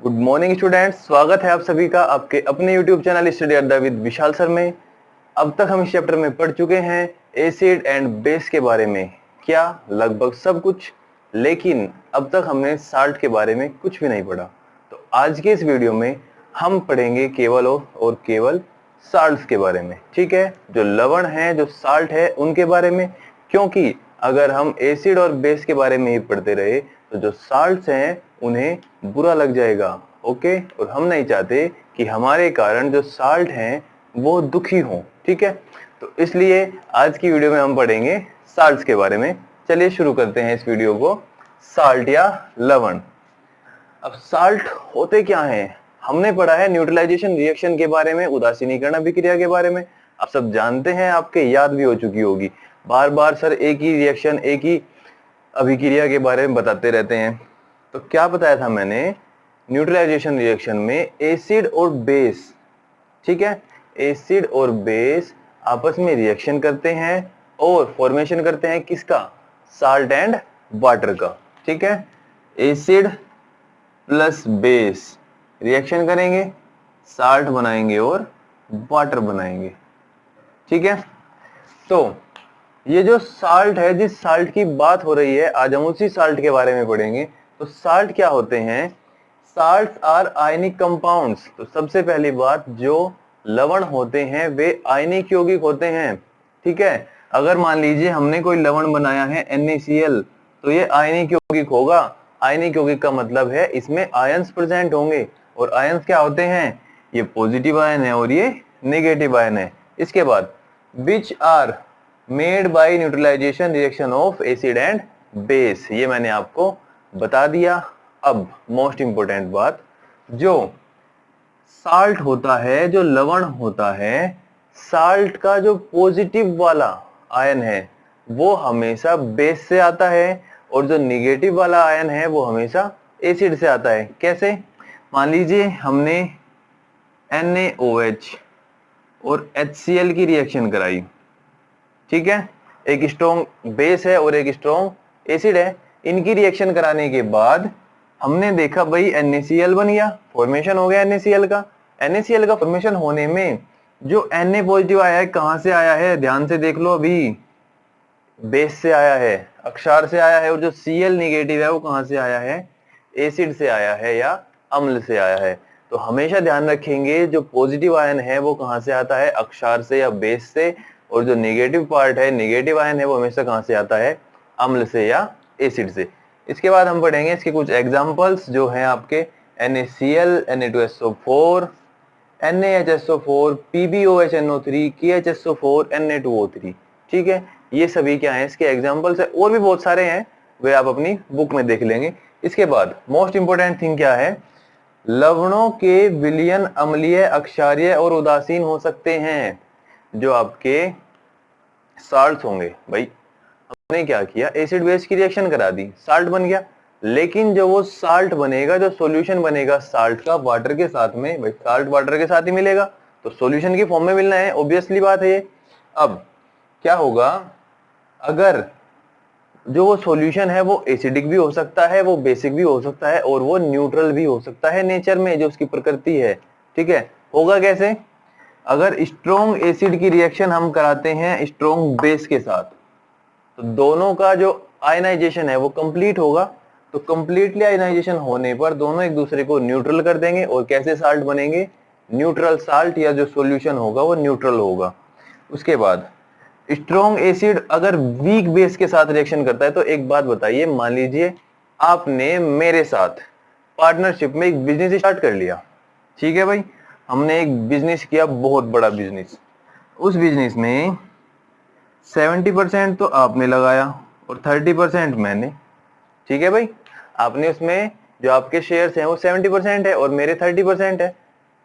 Good morning students, स्वागत है आप सभी का आपके अपने यूट्यूब चैनल स्टडी अड्डा विद विशाल सर में। अब तक हम इस चैप्टर में पढ़ चुके हैं एसिड एंड बेस के बारे में, क्या लगभग सब कुछ, लेकिन अब तक हमने साल्ट के बारे में कुछ भी नहीं पढ़ा। तो आज के इस वीडियो में हम पढ़ेंगे केवल और केवल साल्ट्स के बारे में, ठीक है। जो लवण है, जो साल्ट है, उनके बारे में, क्योंकि अगर हम एसिड और बेस के बारे में ही पढ़ते रहे तो जो साल्ट्स हैं उन्हें बुरा लग जाएगा, ओके। और हम नहीं चाहते कि हमारे कारण जो साल्ट हैं वो दुखी हों, ठीक है। तो इसलिए आज की वीडियो में हम पढ़ेंगे साल्ट्स के बारे में। चलिए शुरू करते हैं इस वीडियो को। साल्ट या लवण। अब साल्ट होते क्या हैं? हमने पढ़ा है न्यूट्रलाइजेशन रिएक्शन के बारे में, उदासीनीकरण अभिक्रिया के बारे में। आप सब जानते हैं, आपके याद भी हो चुकी होगी। बार बार सर एक ही रिएक्शन, एक ही अभिक्रिया के बारे में बताते रहते हैं। तो क्या बताया था मैंने? न्यूट्रलाइजेशन रिएक्शन में एसिड और बेस, ठीक है, एसिड और बेस आपस में रिएक्शन करते हैं और फॉर्मेशन करते हैं किसका? साल्ट एंड वाटर का, ठीक है। एसिड प्लस बेस रिएक्शन करेंगे, साल्ट बनाएंगे और वाटर बनाएंगे, ठीक है। तो ये जो साल्ट है, जिस साल्ट की बात हो रही है, आज हम उसी साल्ट के बारे में पढ़ेंगे। तो साल्ट क्या होते हैं? Salts are ionic compounds. तो सबसे पहली बात, जो लवण होते हैं वे आयनिक यौगिक होते हैं, ठीक है। अगर मान लीजिए हमने कोई लवण बनाया है NaCl, तो ये आयनिक यौगिक होगा। आयनिक यौगिक का मतलब है इसमें आयंस प्रेजेंट होंगे, और आयंस क्या होते हैं? ये पॉजिटिव आयन है और ये नेगेटिव आयन है। इसके बाद which are made by neutralization reaction of acid and base, ये मैंने आपको बता दिया। अब मोस्ट इंपोर्टेंट बात, जो साल्ट होता है, जो लवण होता है, साल्ट का जो पॉजिटिव वाला आयन है वो हमेशा बेस से आता है, और जो निगेटिव वाला आयन है वो हमेशा एसिड से आता है। कैसे? मान लीजिए हमने NaOH और HCl की रिएक्शन कराई, ठीक है। एक स्ट्रॉन्ग बेस है और एक स्ट्रॉन्ग एसिड है। इनकी रिएक्शन कराने के बाद हमने देखा भाई NaCl बन गया, फॉर्मेशन हो गया NaCl का। NaCl का फॉर्मेशन होने में जो Na पॉजिटिव आया है, कहां से आया है? ध्यान से देख लो, अभी बेस से आया है, अक्षार से आया है। और जो Cl निगेटिव है वो कहां से आया है? एसिड से आया है या अम्ल से आया है। तो हमेशा ध्यान रखेंगे, जो पॉजिटिव आयन है वो कहां से आता है? अक्षार से या बेस से। और जो नेगेटिव पार्ट है, नेगेटिव आयन है, वो हमेशा कहां से आता है? अम्ल से या एसिड से। इसके बाद हम पढ़ेंगे इसके कुछ एग्जांपल्स जो हैं आपके NaCl, Na2SO4, NaHSO4, PbOHNO3, KHSO4, Na2O3, ठीक है। ये सभी क्या है? इसके एग्जांपल्स है, और भी बहुत सारे हैं, वे आप अपनी बुक में देख लेंगे। इसके बाद मोस्ट इंपोर्टेंट थिंग क्या है? लवणों के विलयन अम्लीय, अक्षारीय और उदासीन हो सकते हैं। जो आपके साल्ट होंगे, भाई हमने क्या किया? एसिड बेस की रिएक्शन करा दी, साल्ट बन गया। लेकिन जो वो साल्ट बनेगा, जो सॉल्यूशन बनेगा साल्ट का वाटर के साथ में, भाई साल्ट वाटर के साथ ही मिलेगा, तो सॉल्यूशन की फॉर्म में मिलना है, ऑब्वियसली बात है ये। अब क्या होगा? अगर जो वो सॉल्यूशन है वो एसिडिक भी हो सकता है, वो बेसिक भी हो सकता है, और वो न्यूट्रल भी हो सकता है नेचर में, जो उसकी प्रकृति है, ठीक है। होगा कैसे? अगर स्ट्रॉन्ग एसिड की रिएक्शन हम कराते हैं स्ट्रॉन्ग बेस के साथ, तो दोनों का जो आयनाइजेशन है वो कंप्लीट होगा। तो कंप्लीटली आयनाइजेशन होने पर दोनों एक दूसरे को न्यूट्रल कर देंगे, और कैसे साल्ट बनेंगे? न्यूट्रल साल्ट, या जो सॉल्यूशन होगा वो न्यूट्रल होगा। उसके बाद स्ट्रॉन्ग एसिड अगर वीक बेस के साथ रिएक्शन करता है, तो एक बात बताइए, मान लीजिए आपने मेरे साथ पार्टनरशिप में एक बिजनेस स्टार्ट कर लिया, ठीक है भाई। हमने एक बिजनेस किया, बहुत बड़ा बिजनेस। उस बिजनेस में 70% तो आपने लगाया और 30% मैंने, ठीक है भाई। आपने उसमें जो आपके शेयर्स हैं वो 70% है और मेरे 30% है।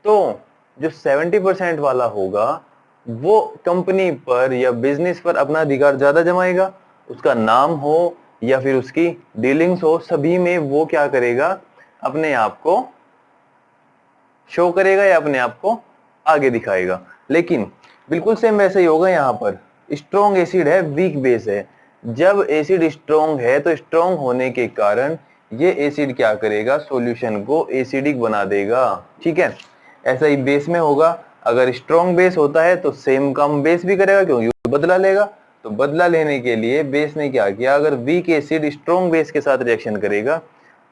तो जो 70% वाला होगा वो कंपनी पर या बिजनेस पर अपना अधिकार ज्यादा जमाएगा। उसका नाम हो या फिर उसकी डीलिंग्स हो, सभी में वो क्या करेगा? अपने आप को शो करेगा या अपने आप को आगे दिखाएगा। लेकिन बिल्कुल सेम वैसे ही होगा यहाँ पर। स्ट्रॉन्ग एसिड है, वीक बेस है। जब एसिड स्ट्रॉन्ग है तो स्ट्रॉन्ग होने के कारण ये एसिड क्या करेगा, सॉल्यूशन को एसिडिक बना देगा। ठीक है, ऐसा ही बेस में होगा। अगर स्ट्रॉन्ग बेस होता है तो सेम काम बेस भी करेगा, क्योंकि बदला लेगा। तो बदला लेने के लिए बेस ने क्या किया, अगर वीक एसिड स्ट्रॉन्ग बेस के साथ रिएक्शन करेगा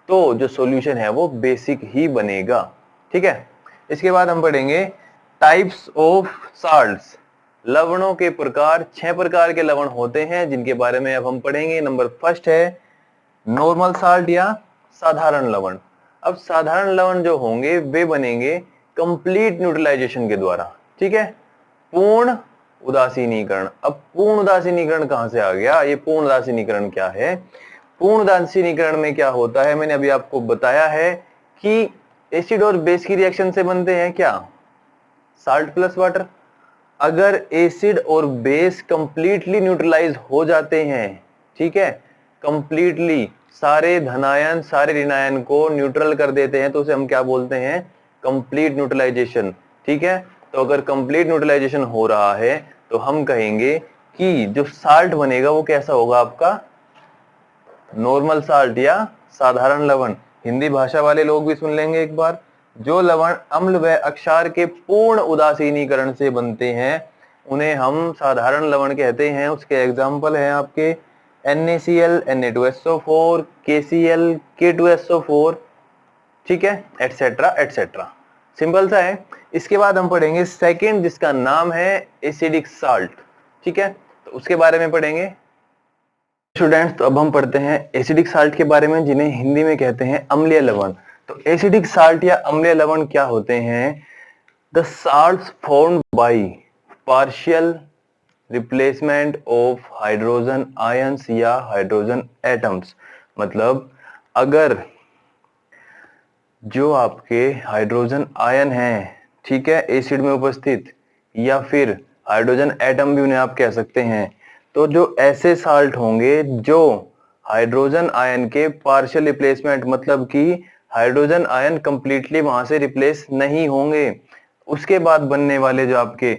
तो जो सॉल्यूशन है वो बेसिक ही बनेगा। ठीक है, इसके बाद हम पढ़ेंगे टाइप्स ऑफ साल्ट्स। लवणों के प्रकार, 6 प्रकार के लवण होते हैं जिनके बारे में अब हम पढ़ेंगे। नंबर फर्स्ट है नॉर्मल साल्ट या साधारण लवण। अब साधारण लवण जो होंगे वे बनेंगे कंप्लीट न्यूट्रलाइजेशन के द्वारा। ठीक है, पूर्ण उदासीनीकरण। अब पूर्ण उदासीनीकरण कहां से आ गया, ये पूर्ण उदासीनीकरण क्या है? पूर्ण उदासीनीकरण में क्या होता है, मैंने अभी आपको बताया है कि एसिड और बेस की रिएक्शन से बनते हैं क्या, साल्ट प्लस वाटर। अगर एसिड और बेस कंप्लीटली न्यूट्रलाइज हो जाते हैं, ठीक है, कंप्लीटली सारे धनायन सारे ऋणायन को न्यूट्रल कर देते हैं, तो उसे हम क्या बोलते हैं, कंप्लीट न्यूट्रलाइजेशन। ठीक है, तो अगर कंप्लीट न्यूट्रलाइजेशन हो रहा है तो हम कहेंगे कि जो साल्ट बनेगा वो कैसा होगा आपका, नॉर्मल साल्ट या साधारण लवण। हिंदी भाषा वाले लोग भी सुन लेंगे एक बार। जो लवण अम्ल व अक्षार के पूर्ण उदासीनीकरण से बनते हैं उन्हें हम साधारण लवण कहते हैं। उसके एग्जाम्पल हैं आपके NaCl, Na2SO4, KCl, K2SO4, ठीक है, एटसेट्रा एटसेट्रा। सिंपल सा है। इसके बाद हम पढ़ेंगे सेकंड, जिसका नाम है एसिडिक साल्ट। ठीक है, तो उसके बारे में पढ़ेंगे स्टूडेंट्स। तो अब हम पढ़ते हैं एसिडिक साल्ट के बारे में, जिन्हें हिंदी में कहते हैं अम्लीय लवण। तो एसिडिक साल्ट या अम्लीय लवण क्या होते हैं? The salts formed by partial replacement of hydrogen ions या हाइड्रोजन एटम्स। मतलब अगर जो आपके हाइड्रोजन आयन हैं, ठीक है, एसिड में उपस्थित, या फिर हाइड्रोजन एटम भी उन्हें आप कह सकते हैं, तो जो ऐसे साल्ट होंगे जो हाइड्रोजन आयन के पार्शियल रिप्लेसमेंट, मतलब कि हाइड्रोजन आयन कंप्लीटली वहां से रिप्लेस नहीं होंगे, उसके बाद बनने वाले जो आपके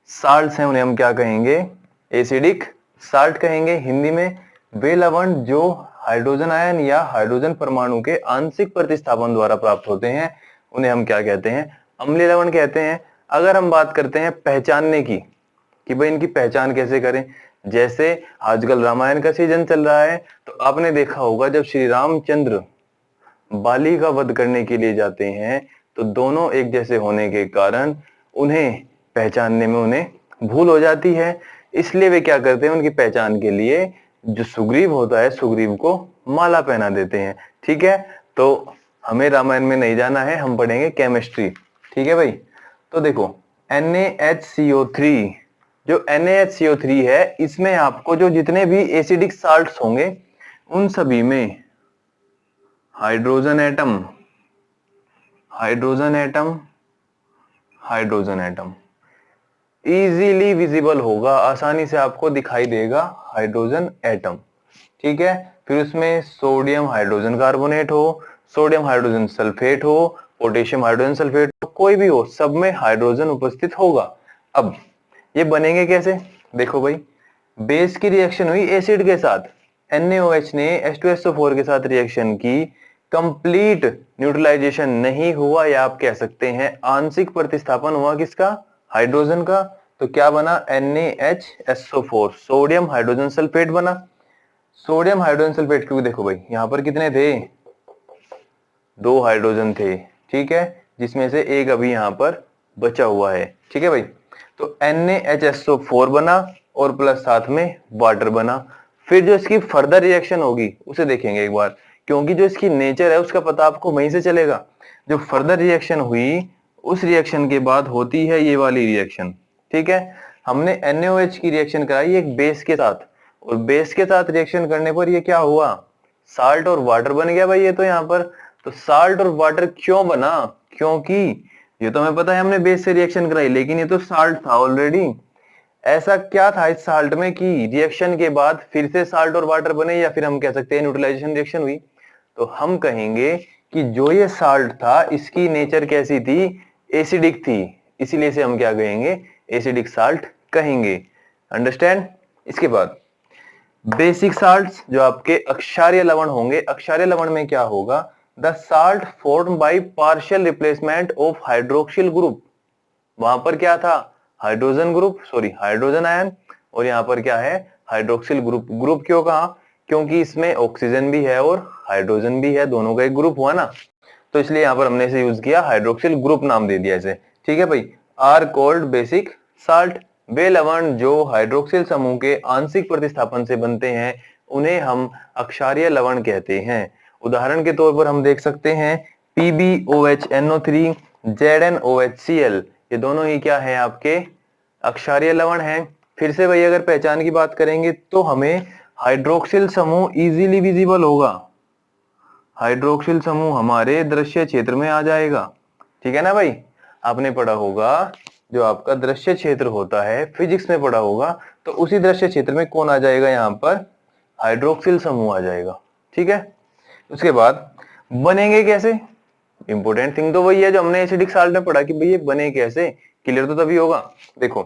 साल्ट्स हैं उन्हें हम क्या कहेंगे, एसिडिक साल्ट कहेंगे हिंदी में। वे लवण जो हाइड्रोजन आयन या हाइड्रोजन परमाणु के आंशिक प्रतिस्थापन द्वारा प्राप्त होते हैं उन्हें हम क्या कहते हैं, अम्लीय लवण कहते हैं। अगर हम बात करते हैं पहचानने की कि भाई इनकी पहचान कैसे करें, जैसे आजकल रामायण का सीजन चल रहा है, तो आपने देखा होगा जब श्री रामचंद्र बाली का वध करने के लिए जाते हैं तो दोनों एक जैसे होने के कारण उन्हें पहचानने में उन्हें भूल हो जाती है। इसलिए वे क्या करते हैं, उनकी पहचान के लिए जो सुग्रीव होता है, सुग्रीव को माला पहना देते हैं। ठीक है, तो हमें रामायण में नहीं जाना है, हम पढ़ेंगे केमिस्ट्री। ठीक है भाई, तो देखो NaHCO3, जो NaHCO3 है, इसमें आपको जो जितने भी एसिडिक साल्ट्स होंगे उन सभी में hydrogen atom hydrogen atom hydrogen atom easily visible होगा, आसानी से आपको दिखाई देगा हाइड्रोजन एटम। ठीक है, फिर उसमें सोडियम हाइड्रोजन कार्बोनेट हो, सोडियम हाइड्रोजन सल्फेट हो, पोटेशियम हाइड्रोजन सल्फेट हो, कोई भी हो, सब में हाइड्रोजन उपस्थित होगा। अब ये बनेंगे कैसे, देखो भाई, बेस की रिएक्शन हुई एसिड के साथ, NaOH ने H2SO4 के साथ रिएक्शन की, कंप्लीट न्यूट्रलाइजेशन नहीं हुआ, या आप कह सकते हैं आंशिक प्रतिस्थापन हुआ किसका, हाइड्रोजन का। तो क्या बना, NaHSO4, सोडियम हाइड्रोजन सल्फेट बना। सोडियम हाइड्रोजन सल्फेट, क्योंकि देखो भाई यहां पर कितने थे, 2 हाइड्रोजन थे, ठीक है, जिसमें से एक अभी यहां पर बचा हुआ है। ठीक है भाई, तो NaHSO4 बना और प्लस साथ में वाटर बना। फिर जो इसकी फर्दर रिएक्शन होगी उसे देखेंगे एक बार, क्योंकि जो इसकी नेचर है उसका पता आपको वहीं से चलेगा। जो फर्दर रिएक्शन हुई उस रिएक्शन के बाद होती है ये वाली रिएक्शन। ठीक है, हमने NaOH की रिएक्शन कराई एक बेस के साथ, और बेस के साथ रिएक्शन करने पर ये क्या हुआ, साल्ट और वाटर बन गया भाई ये तो यहाँ पर। तो साल्ट और वाटर क्यों बना, क्योंकि ये तो हमें पता है हमने बेस से रिएक्शन कराई, लेकिन ये तो साल्ट था ऑलरेडी। ऐसा क्या था इस साल्ट में कि रिएक्शन के बाद फिर से साल्ट और वाटर बने, या फिर हम कह सकते हैं न्यूट्रलाइजेशन रिएक्शन हुई। तो हम कहेंगे कि जो ये साल्ट था इसकी नेचर कैसी थी, एसिडिक थी, इसीलिए इसे हम क्या कहेंगे, एसिडिक साल्ट कहेंगे। अंडरस्टैंड। इसके बाद बेसिक साल्ट्स जो आपके अक्षारीय लवण होंगे, अक्षारीय लवण में क्या होगा, the salt form by partial replacement of hydroxyl group. वहां पर क्या था, hydrogen group, sorry hydrogen ion, और यहां पर क्या है, हाइड्रोक्सिल ग्रुप। ग्रुप क्यों कहा, क्योंकि इसमें ऑक्सीजन भी है और हाइड्रोजन भी है, दोनों का एक ग्रुप हुआ ना, तो इसलिए यहां पर हमने इसे यूज किया, हाइड्रोक्सिल ग्रुप नाम दे दिया इसे। ठीक है भाई, आर कोल्ड बेसिक साल्ट। वे लवण जो हाइड्रोक्सिल समूह के आंशिक प्रतिस्थापन से बनते हैं उन्हें हम अक्षारीय लवण कहते हैं। उदाहरण के तौर पर हम देख सकते हैं PbOH NO3, ZnOHCl, ये दोनों ही क्या है, आपके अक्षारीय लवण हैं। फिर से भाई अगर पहचान की बात करेंगे तो हमें हाइड्रोक्सिल समूह इजीली विजिबल होगा, हाइड्रोक्सिल समूह हमारे दृश्य क्षेत्र में आ जाएगा। ठीक है ना भाई, आपने पढ़ा होगा जो आपका दृश्य क्षेत्र होता है, फिजिक्स में पढ़ा होगा, तो उसी दृश्य क्षेत्र में कौन आ जाएगा, यहाँ पर हाइड्रोक्सिल समूह आ जाएगा। ठीक है, उसके बाद बनेंगे कैसे, इंपोर्टेंट थिंग तो वही है जो हमने एसिडिक साल्ट में पढ़ा कि भाई ये बने कैसे, क्लियर तो तभी होगा। देखो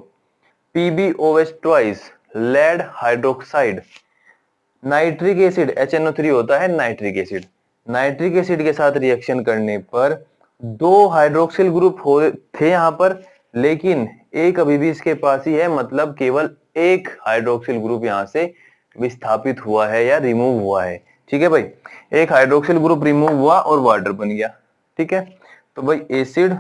PbOH twice lead hydroxide, nitric acid HNO3 होता है नाइट्रिक एसिड, नाइट्रिक एसिड के साथ रिएक्शन करने पर दो हाइड्रोक्सिल ग्रुप हो थे यहां पर, लेकिन एक अभी भी इसके पास ही है, मतलब केवल एक हाइड्रोक्सिल ग्रुप यहां से विस्थापित हुआ है या रिमूव हुआ है। ठीक है भाई, एक हाइड्रोक्सिल ग्रुप रिमूव हुआ और वाटर बन गया। ठीक है, तो भाई एसिड,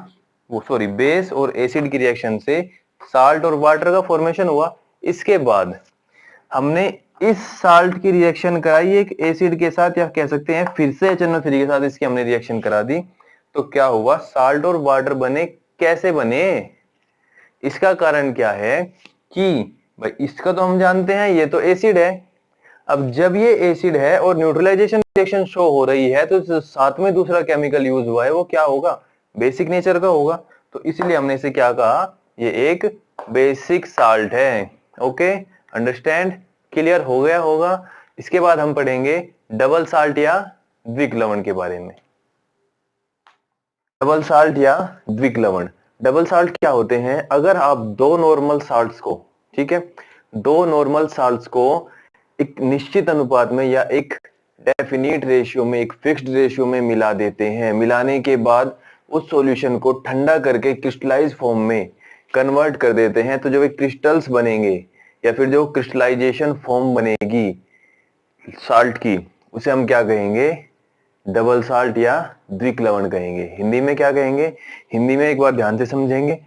वो सॉरी बेस और एसिड की रिएक्शन से साल्ट और वाटर का फॉर्मेशन हुआ। इसके बाद हमने इस साल्ट की रिएक्शन कराई एक एसिड के साथ, या कह सकते हैं फिर से HNO3 के साथ इसकी हमने रिएक्शन करा दी, तो क्या हुआ, साल्ट और वाटर बने। कैसे बने, इसका कारण क्या है कि भाई इसका तो हम जानते हैं ये तो एसिड है, अब जब ये एसिड है और न्यूट्रलाइजेशन रिएक्शन शो हो रही है तो साथ में दूसरा केमिकल यूज हुआ है, वो क्या होगा, बेसिक नेचर का होगा, तो इसलिए हमने इसे क्या कहा, ये एक बेसिक साल्ट है। ओके, अंडरस्टैंड, क्लियर हो गया होगा। इसके बाद हम पढ़ेंगे डबल साल्ट या द्विक लवण के बारे में। डबल साल्ट या द्विक लवण, डबल साल्ट क्या होते हैं, अगर आप दो नॉर्मल साल्ट्स को, ठीक है, दो नॉर्मल साल्ट्स को एक निश्चित अनुपात में या एक डेफिनिट रेशियो में, एक फिक्स्ड रेशियो में मिला देते हैं, मिलाने के बाद उस सॉल्यूशन को ठंडा करके क्रिस्टलाइज फॉर्म में कन्वर्ट कर देते हैं, तो जो एक क्रिस्टल्स बनेंगे या फिर जो क्रिस्टलाइजेशन फॉर्म बनेगी साल्ट की, उसे हम क्या कहेंगे, डबल साल्ट या द्विक लवण कहेंगे। हिंदी में क्या कहेंगे, हिंदी में एक बार ध्यान से समझेंगे,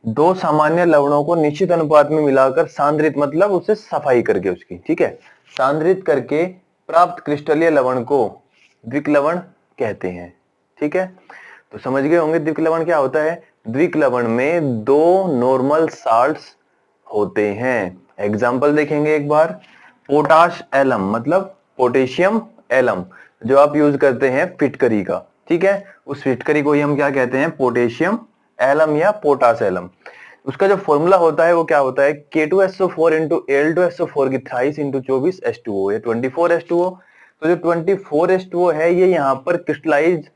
दो सामान्य लवणों को निश्चित अनुपात में मिलाकर सांद्रित, मतलब उससे सफाई करके उसकी, ठीक है, सांद्रित करके प्राप्त क्रिस्टलीय लवण को द्विक लवण कहते हैं। ठीक है, तो समझ गए होंगे द्विक लवण क्या होता है। द्विक लवण में दो नॉर्मल साल्ट्स होते हैं। एग्जाम्पल देखेंगे एक बार, पोटाश एलम, मतलब पोटेशियम एलम, जो आप यूज करते हैं फिटकरी का, ठीक है, उस फिटकरी को ही हम क्या कहते हैं, पोटेशियम एलम या पोटाश एलम। उसका जो फॉर्मूला होता है वो क्या होता है, K2SO4 इंटू Al2SO4 की थ्राइस इंटू 24H2O, ये 24H2O। तो जो 24H2O है ये यहाँ पर क्रिस्टलाइज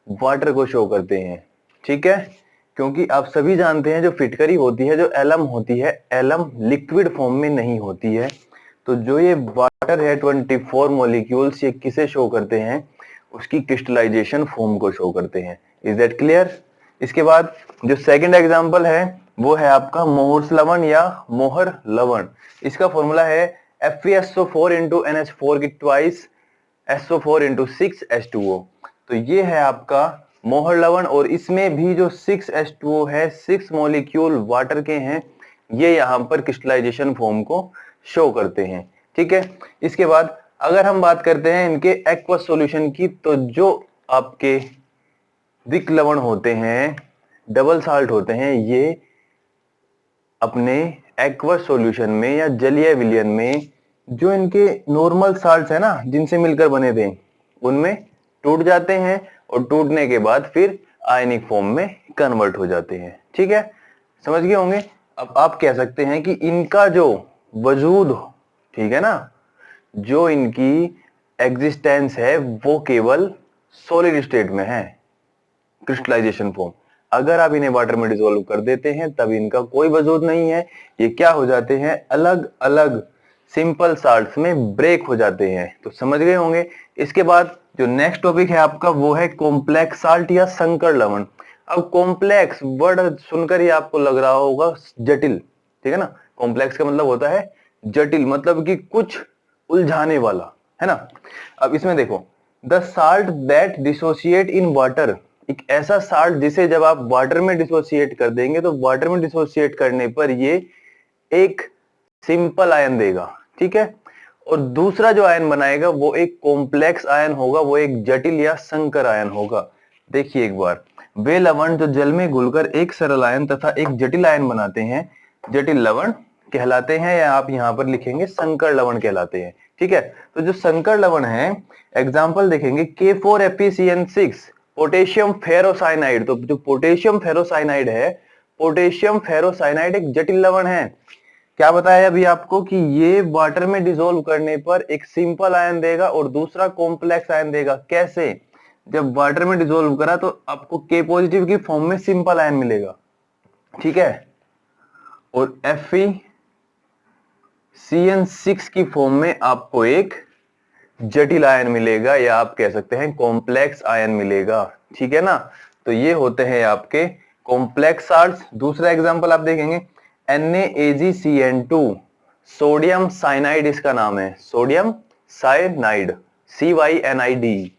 वाटर को शो करते हैं। ठीक है, क्योंकि आप सभी जानते हैं जो फिटकरी होती है, जो एलम होती है, एलम लिक्विड फॉर्म में नहीं होती है, तो जो ये वाटर है 24 मॉलिक्यूल्स, ये किसे शो करते हैं, उसकी क्रिस्टलाइजेशन फॉर्म को शो करते हैं। Is that clear. इसके बाद जो सेकंड एग्जांपल है वो है आपका मोहर्स लवण या मोहर लवण। इसका फॉर्मूला है FeSO4 इंटू NH4 की ट्वाइस SO4 इंटू 6H2O। तो ये है आपका मोहर लवण, और इसमें भी जो 6H2O है, 6 मॉलिक्यूल वाटर के हैं, ये यहाँ पर क्रिस्टलाइजेशन फॉर्म को शो करते हैं। ठीक है, इसके बाद अगर हम बात करते हैं इनके एक्वस सॉल्यूशन की, तो जो आपके द्विक लवण होते हैं, डबल साल्ट होते हैं, ये अपने एक्वस सॉल्यूशन में या जलीय विलयन में जो इनके नॉर्मल साल्ट्स है ना, जिनसे मिलकर बने थे, उनमें टूट जाते हैं, और टूटने के बाद फिर आयनिक फॉर्म में कन्वर्ट हो जाते हैं। ठीक है, समझ गए होंगे। अब आप कह सकते हैं कि इनका जो वजूद, ठीक है ना, जो इनकी एग्जिस्टेंस है वो केवल सॉलिड स्टेट में है, क्रिस्टलाइजेशन फॉर्म। अगर आप इन्हें वाटर में डिसॉल्व कर देते हैं तब इनका कोई वजूद नहीं है, ये क्या हो जाते हैं, अलग अलग सिंपल साल्ट्स में ब्रेक हो जाते हैं। तो समझ गए होंगे। इसके बाद जो नेक्स्ट टॉपिक है आपका वो है कॉम्प्लेक्स साल्ट या संकर लवण। अब कॉम्प्लेक्स वर्ड सुनकर ही आपको लग रहा होगा जटिल, ठीक है ना। कॉम्प्लेक्स का मतलब होता है जटिल, मतलब कि कुछ उलझाने वाला, है ना। अब इसमें देखो, the salt that dissociate in water, एक ऐसा साल्ट जिसे जब आप वाटर में डिसोसिएट कर देंगे तो वाटर में डिसोसिएट करने पर ये एक सिंपल आयन देगा, ठीक है। और दूसरा जो आयन बनाएगा वो एक कॉम्प्लेक्स आयन होगा, वो एक जटिल या संकर आयन होगा। देखिए एक बार, वे लवण जो जल में घुलकर एक सरल आयन तथा एक जटिल आयन बनाते हैं जटिल लवण कहलाते हैं, या आप यहां पर लिखेंगे संकर लवण कहलाते हैं, ठीक है। तो जो संकर लवण है, एग्जाम्पल देखेंगे K4FeCN6 पोटेशियम फेरोसाइनाइड। तो जो पोटेशियम फेरोसाइनाइड है, पोटेशियम फेरोसाइनाइड एक जटिल लवण है। क्या बताया अभी आपको कि ये वाटर में डिसोल्व करने पर एक सिंपल आयन देगा और दूसरा कॉम्प्लेक्स आयन देगा। कैसे? जब वाटर में डिसोल्व करा तो आपको K पॉजिटिव की फॉर्म में सिंपल आयन मिलेगा, ठीक है, और FeCN6 की फॉर्म में आपको एक जटिल आयन मिलेगा, या आप कह सकते हैं कॉम्प्लेक्स आयन मिलेगा, ठीक है ना। तो ये होते हैं आपके कॉम्प्लेक्स साल्ट्स। दूसरा एग्जांपल आप देखेंगे NaAgCN2 सोडियम साइनाइड, इसका नाम है सोडियम साइनाइड, CYNID।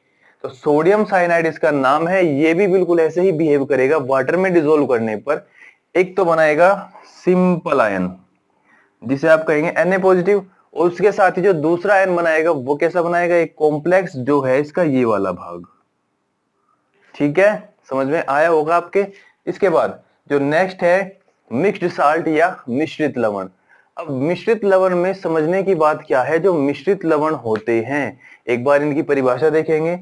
तो सोडियम साइनाइड इसका नाम है। ये भी बिल्कुल ऐसे ही बिहेव करेगा वाटर में डिसोल्व करने पर। एक तो बनाएगा सिंपल आयन जिसे आप कहेंगे Na पॉजिटिव, और उसके साथ ही जो दूसरा आयन बनाएगा वो कैसा बनाएगा, एक कॉम्प्लेक्स जो है इसका ये वाला भाग, ठीक है। समझ में आया होगा आपके। इसके बाद जो नेक्स्ट है मिक्स्ड साल्ट या मिश्रित लवण। अब मिश्रित लवण में समझने की बात क्या है, जो मिश्रित लवण होते हैं एक बार इनकी परिभाषा देखेंगे।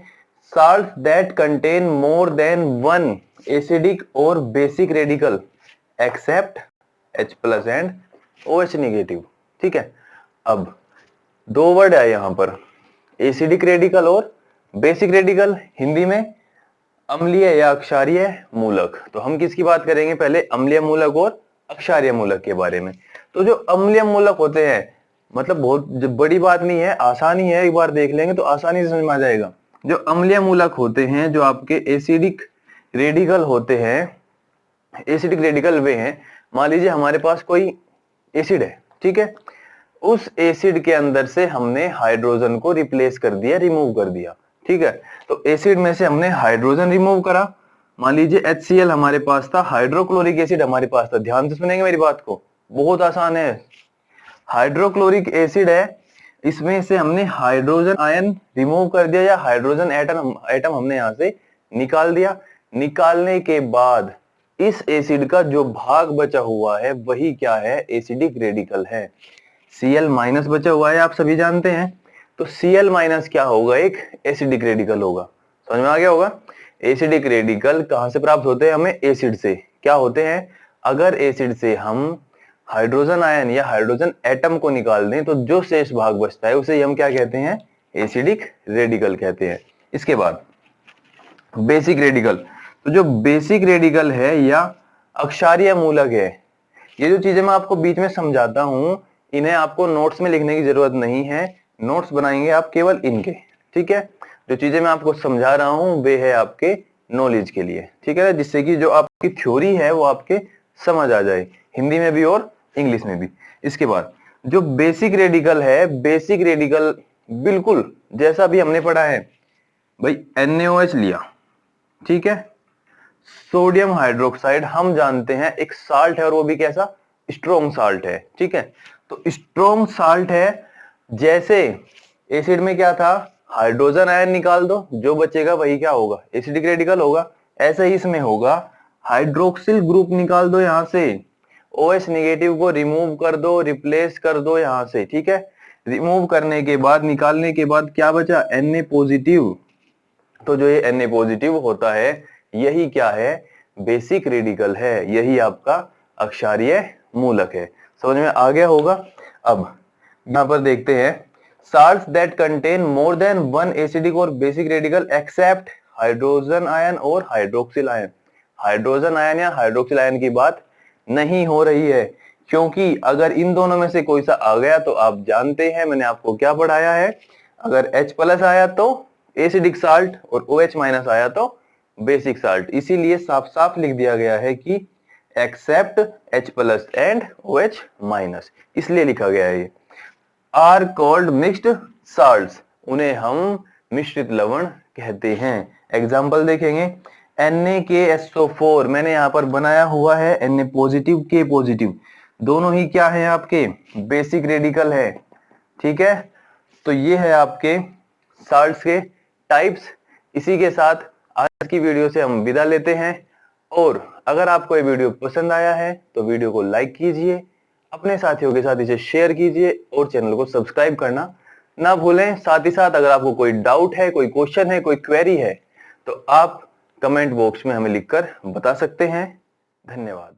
Salt that contain more than one acidic और basic radical except H+ and OH negative, ठीक है। अब दो वर्ड है यहां पर, एसिडिक रेडिकल और बेसिक रेडिकल, हिंदी में अम्लीय या अक्षारीय मूलक। तो हम किसकी बात करेंगे, पहले अम्लीय मूलक और अक्षारीय मूलक के बारे में। तो जो अम्लीय मूलक होते हैं, मतलब बहुत बड़ी बात नहीं है, आसानी है, एक बार देख लेंगे तो आसानी से समझ में आ जाएगा। जो अम्लीय मूलक होते हैं, जो आपके एसिडिक रेडिकल होते हैं, एसिडिक रेडिकल वे हैं, मान लीजिए हमारे पास कोई एसिड है, ठीक है, उस एसिड के अंदर से हमने हाइड्रोजन को रिप्लेस कर दिया, रिमूव कर दिया, ठीक है। तो एसिड में से हमने हाइड्रोजन रिमूव करा, मान लीजिए HCl हमारे पास था, हाइड्रोक्लोरिक एसिड हमारे पास था। ध्यान से सुनेंगे मेरी बात को, बहुत आसान है। हाइड्रोक्लोरिक एसिड है, इसमें से हमने हाइड्रोजन आयन रिमूव कर दिया, या हाइड्रोजन एटम हमने यहां से निकाल दिया। निकालने के बाद इस एसिड का जो भाग बचा हुआ है वही क्या है, एसिडिक रेडिकल है। Cl- बचा हुआ है, आप सभी जानते हैं। तो Cl- क्या होगा, एक एसिडिक रेडिकल होगा। समझ में आ गया होगा। एसिडिक रेडिकल कहां से प्राप्त होते हैं, हमें एसिड से। क्या होते हैं, अगर एसिड से हम हाइड्रोजन आयन या हाइड्रोजन एटम को निकाल दें तो जो शेष भाग बचता है उसे हम क्या कहते हैं, एसिडिक रेडिकल कहते हैं। इसके बाद बेसिक रेडिकल। तो जो बेसिक रेडिकल है या अक्षारीय मूलक है, ये जो चीजें मैं आपको बीच में समझाता हूं, इन्हें आपको नोट्स में लिखने की जरूरत नहीं है, नोट्स बनाएंगे आप केवल इनके, ठीक है। जो चीजें मैं आपको समझा रहा हूं वे है आपके नॉलेज के लिए, ठीक है, जिससे कि जो आपकी थ्योरी है वो आपके समझ आ जाए, हिंदी में भी और इंग्लिश में भी। इसके बाद जो बेसिक रेडिकल है, बेसिक रेडिकल बिल्कुल जैसा भी हमने पढ़ा है भाई, NaOH लिया, ठीक है, सोडियम हाइड्रोक्साइड हम जानते हैं एक साल्ट है, और वो भी कैसा, स्ट्रॉन्ग साल्ट है, ठीक है। तो स्ट्रॉन्ग साल्ट है, जैसे एसिड में क्या था, हाइड्रोजन आयन निकाल दो, जो बचेगा वही क्या होगा, एसिडिक रेडिकल होगा। ऐसे ही इसमें होगा, हाइड्रोक्सिल ग्रुप निकाल दो यहां से, OH नेगेटिव को रिमूव कर दो, रिप्लेस कर दो यहां से, ठीक है। रिमूव करने के बाद, निकालने के बाद क्या बचा, Na पॉजिटिव। तो जो ये Na पॉजिटिव होता है यही क्या है, बेसिक रेडिकल है, यही आपका अक्षारीय मूलक है। समझ में आ गया होगा। अब यहां पर देखते हैं, salts that contain more than one acidic और basic radical except hydrogen ion और हाइड्रोक्सिल आयन। हाइड्रोजन आयन या हाइड्रोक्सिल आयन की बात नहीं हो रही है, क्योंकि अगर इन दोनों में से कोई सा आ गया तो आप जानते हैं, मैंने आपको क्या पढ़ाया है, अगर H प्लस आया तो एसिडिक साल्ट और OH माइनस आया तो बेसिक साल्ट। इसीलिए साफ साफ लिख दिया गया है कि except H plus and OH minus, इसलिए लिखा गया है ये। आर कॉल्ड मिक्स्ड साल्ट्स, उन्हें हम मिश्रित लवण कहते हैं। एग्जाम्पल देखेंगे, NaKSO4 मैंने यहां पर बनाया हुआ है Na पॉजिटिव K पॉजिटिव, दोनों ही क्या है आपके बेसिक रेडिकल है, ठीक है। तो ये है आपके साल्ट्स के टाइप्स। इसी के साथ आज की वीडियो से हम विदा लेते हैं, और अगर आपको ये वीडियो पसंद आया है तो वीडियो को लाइक कीजिए, अपने साथियों के साथ इसे शेयर कीजिए और चैनल को सब्सक्राइब करना ना भूलें। साथ ही साथ अगर आपको कोई डाउट है, कोई क्वेश्चन है, कोई क्वेरी है तो आप कमेंट बॉक्स में हमें लिखकर बता सकते हैं। धन्यवाद।